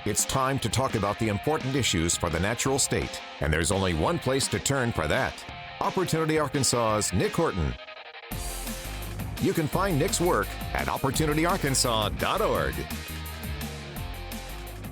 It's time to talk about the important issues for the natural state, and there's only one place to turn for that. Opportunity Arkansas's Nick Horton. You can find Nick's work at opportunityarkansas.org.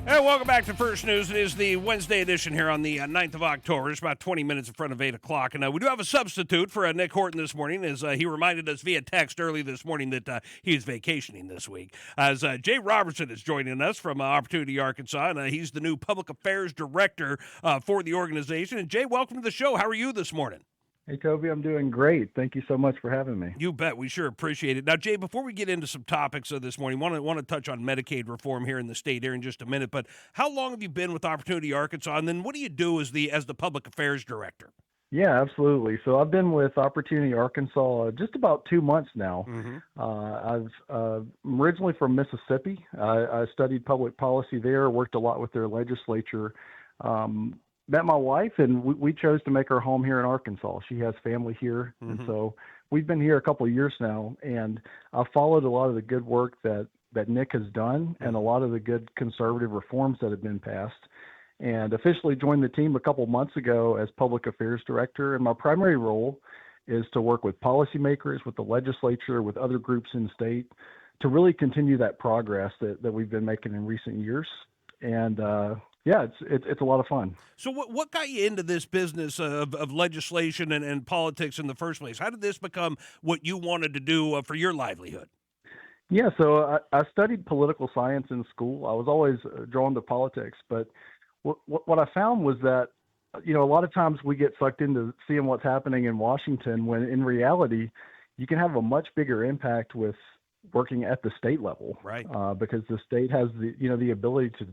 Hey, welcome back to First News. It is the Wednesday edition here on the 9th of October. It's about 20 minutes in front of 8 o'clock. And we do have a substitute for Nick Horton this morning, as he reminded us via text early this morning that he's vacationing this week. As Jay Robertson is joining us from Opportunity Arkansas, and he's the new Public Affairs Director for the organization. And Jay, welcome to the show. How are you this morning? Hey, Toby, I'm doing great. Thank you so much for having me. You bet. We sure appreciate it. Now, Jay, before we get into some topics this morning, want to touch on Medicaid reform here in the state here in just a minute. But how long have you been with Opportunity Arkansas? And then what do you do as the Public Affairs Director? Yeah, absolutely. So I've been with Opportunity Arkansas just about 2 months now. I'm originally from Mississippi. I studied public policy there, worked a lot with their legislature. Met my wife, and we chose to make our home here in Arkansas. She has family here, and so we've been here a couple of years now, and I've followed a lot of the good work that Nick has done and a lot of the good conservative reforms that have been passed, and officially joined the team a couple months ago as Public Affairs Director. And my primary role is to work with policymakers, with the legislature, with other groups in the state to really continue that progress that we've been making in recent years. And yeah, it's a lot of fun. So what got you into this business of legislation and politics in the first place? How did this become what you wanted to do for your livelihood? Yeah, so I studied political science in school. I was always drawn to politics, but what I found was that, you know, a lot of times we get sucked into seeing what's happening in Washington when in reality you can have a much bigger impact with working at the state level, right? Because the state has the ability to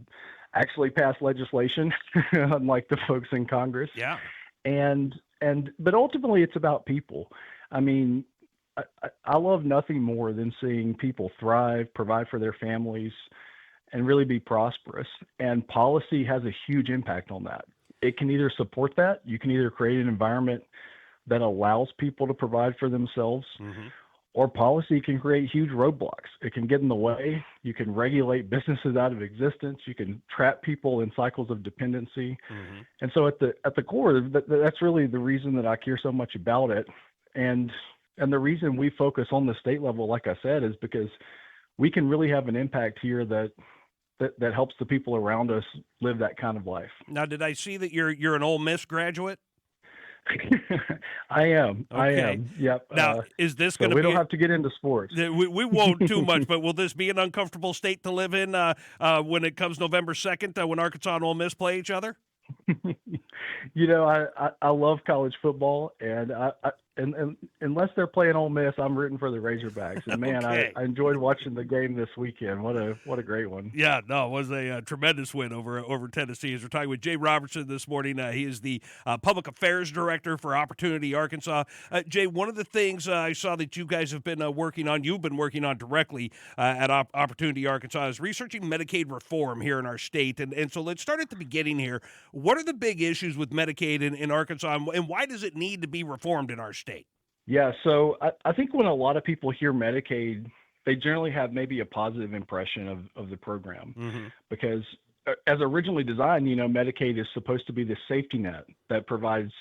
actually pass legislation, unlike the folks in Congress. Yeah. But ultimately it's about people. I mean, I love nothing more than seeing people thrive, provide for their families, and really be prosperous. And policy has a huge impact on that. It can either support that, you can either create an environment that allows people to provide for themselves, or policy can create huge roadblocks. It can get in the way. You can regulate businesses out of existence. You can trap people in cycles of dependency. And so at the core, that's really the reason that I care so much about it. And the reason we focus on the state level, like I said, is because we can really have an impact here that helps the people around us live that kind of life. Now, did I see that you're an Ole Miss graduate? I am. Okay. I am. Yep. Now, is this going to be? We don't have to get into sports. We won't too much, but will this be an uncomfortable state to live in when it comes November 2nd, when Arkansas and Ole Miss play each other? You know, I love college football, and and unless they're playing Ole Miss, I'm rooting for the Razorbacks. And man, Okay. I enjoyed watching the game this weekend. What a great one! Yeah, no, it was a tremendous win over Tennessee. As we're talking with Jay Robertson this morning, he is the Public Affairs Director for Opportunity Arkansas. Jay, one of the things I saw that you guys have been working on, you've been working on directly at Opportunity Arkansas, is researching Medicaid reform here in our state. And so let's start at the beginning here. What are the big issues with Medicaid in Arkansas, and why does it need to be reformed in our state? Yeah, so I think when a lot of people hear Medicaid, they generally have maybe a positive impression of the program, because as originally designed, you know, Medicaid is supposed to be the safety net that provides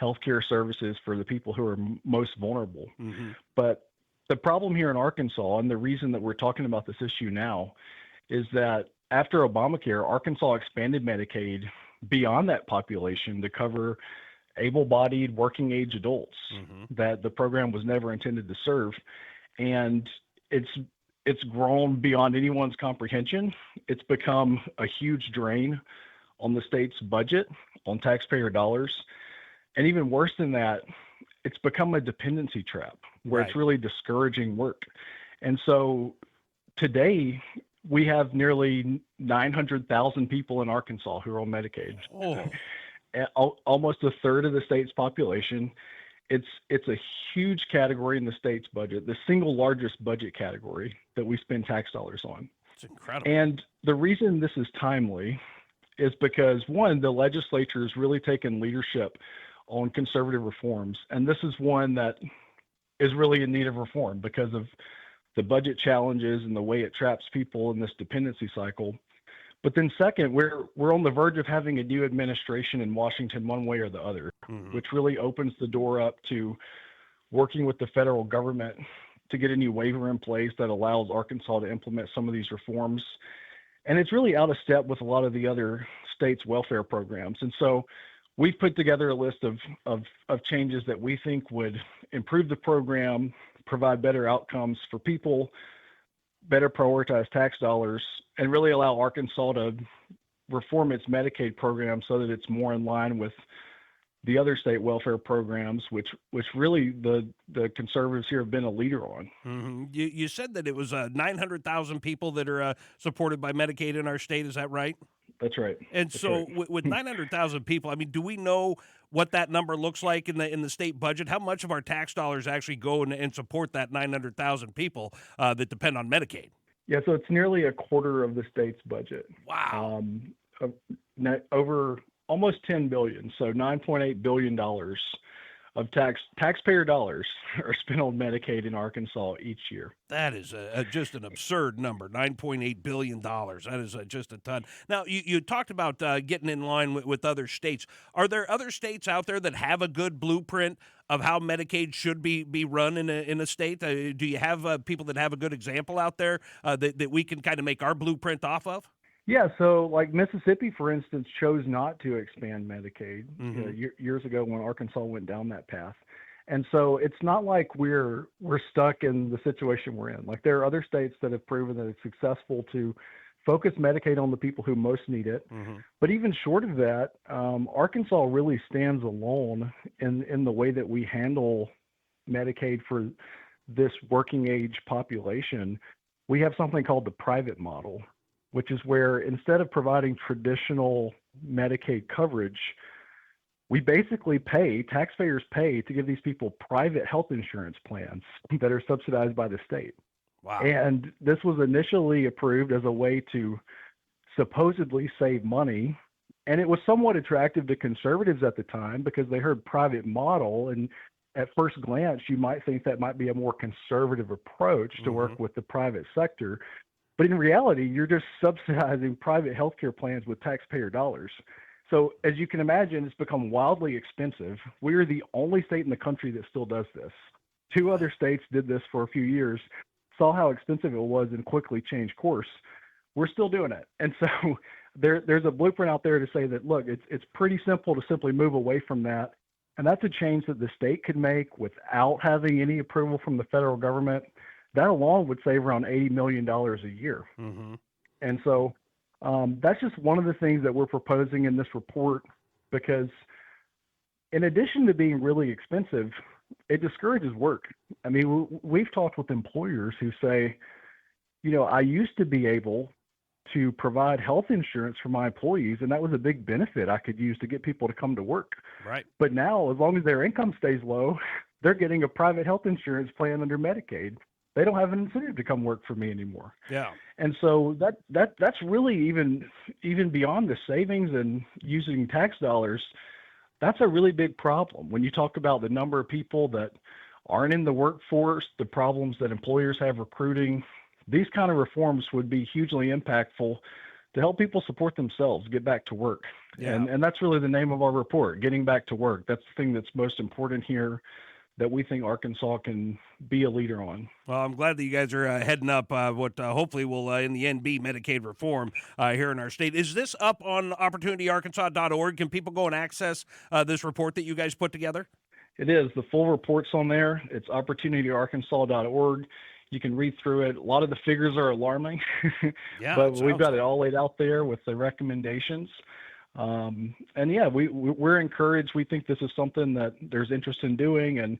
healthcare services for the people who are most vulnerable. But the problem here in Arkansas, and the reason that we're talking about this issue now, is that after Obamacare, Arkansas expanded Medicaid beyond that population to cover able-bodied working-age adults that the program was never intended to serve. And it's grown beyond anyone's comprehension. It's become a huge drain on the state's budget, on taxpayer dollars. And even worse than that, it's become a dependency trap where It's really discouraging work. And so today, we have nearly 900,000 people in Arkansas who are on Medicaid. Almost a third of the state's population. It's a huge category in the state's budget, the single largest budget category that we spend tax dollars on. It's incredible. And the reason this is timely is because, one, the legislature has really taken leadership on conservative reforms. And this is one that is really in need of reform because of the budget challenges and the way it traps people in this dependency cycle. But then second, we're on the verge of having a new administration in Washington one way or the other, which really opens the door up to working with the federal government to get a new waiver in place that allows Arkansas to implement some of these reforms. And it's really out of step with a lot of the other states' welfare programs. And so we've put together a list of changes that we think would improve the program, provide better outcomes for people, better prioritize tax dollars, and really allow Arkansas to reform its Medicaid program so that it's more in line with the other state welfare programs, which really the conservatives here have been a leader on. Mm-hmm. You said that it was 900,000 people that are supported by Medicaid in our state. Is that right? That's right. And That's so right. with 900,000 people, I mean, do we know what that number looks like in the state budget? How much of our tax dollars actually go and support that 900,000 people that depend on Medicaid? Yeah, so it's nearly a quarter of the state's budget. Wow. Over almost $10 billion, so $9.8 billion of taxpayer dollars are spent on Medicaid in Arkansas each year. That is just an absurd number, $9.8 billion. That is just a ton. Now, you talked about getting in line with other states. Are there other states out there that have a good blueprint of how Medicaid should be run in a state? Do you have people that have a good example out there that we can kind of make our blueprint off of? Yeah, so like Mississippi, for instance, chose not to expand Medicaid years ago when Arkansas went down that path. And so it's not like we're stuck in the situation we're in. Like there are other states that have proven that it's successful to focus Medicaid on the people who most need it. But even short of that, Arkansas really stands alone in the way that we handle Medicaid for this working age population. We have something called the private model, which is where instead of providing traditional Medicaid coverage, we basically taxpayers pay to give these people private health insurance plans that are subsidized by the state. Wow. And this was initially approved as a way to supposedly save money. And it was somewhat attractive to conservatives at the time because they heard private model. And at first glance, you might think that might be a more conservative approach to work with the private sector. But in reality, you're just subsidizing private healthcare plans with taxpayer dollars. So as you can imagine, it's become wildly expensive. We are the only state in the country that still does this. 2 other states did this for a few years, saw how expensive it was, and quickly changed course. We're still doing it. And so there's a blueprint out there to say that, look, it's pretty simple to simply move away from that. And that's a change that the state could make without having any approval from the federal government. That alone would save around $80 million a year. And so that's just one of the things that we're proposing in this report, because in addition to being really expensive, it discourages work. I mean, we've talked with employers who say, you know, I used to be able to provide health insurance for my employees, and that was a big benefit I could use to get people to come to work. Right. But now, as long as their income stays low, they're getting a private health insurance plan under Medicaid. They don't have an incentive to come work for me anymore. Yeah. And so that's really even beyond the savings and using tax dollars. That's a really big problem. When you talk about the number of people that aren't in the workforce, the problems that employers have recruiting, these kind of reforms would be hugely impactful to help people support themselves, get back to work. Yeah. And that's really the name of our report, Getting Back to Work. That's the thing that's most important here, that we think Arkansas can be a leader on. Well, I'm glad that you guys are heading up what hopefully will, in the end, be Medicaid reform here in our state. Is this up on opportunityarkansas.org? Can people go and access this report that you guys put together? It is. The full report's on there. It's opportunityarkansas.org. You can read through it. A lot of the figures are alarming, Yeah, but we've got it all laid out there with the recommendations. And yeah, we're encouraged. We think this is something that there's interest in doing, and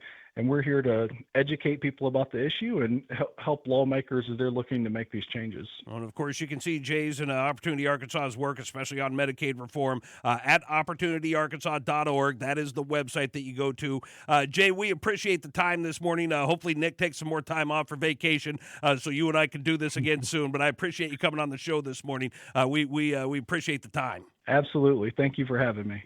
we're here to educate people about the issue and help lawmakers as they're looking to make these changes. Well, and of course, you can see Jay's and Opportunity Arkansas's work, especially on Medicaid reform, at opportunityarkansas.org. That is the website that you go to. Jay, we appreciate the time this morning. Hopefully, Nick takes some more time off for vacation so you and I can do this again soon. But I appreciate you coming on the show this morning. We appreciate the time. Absolutely. Thank you for having me.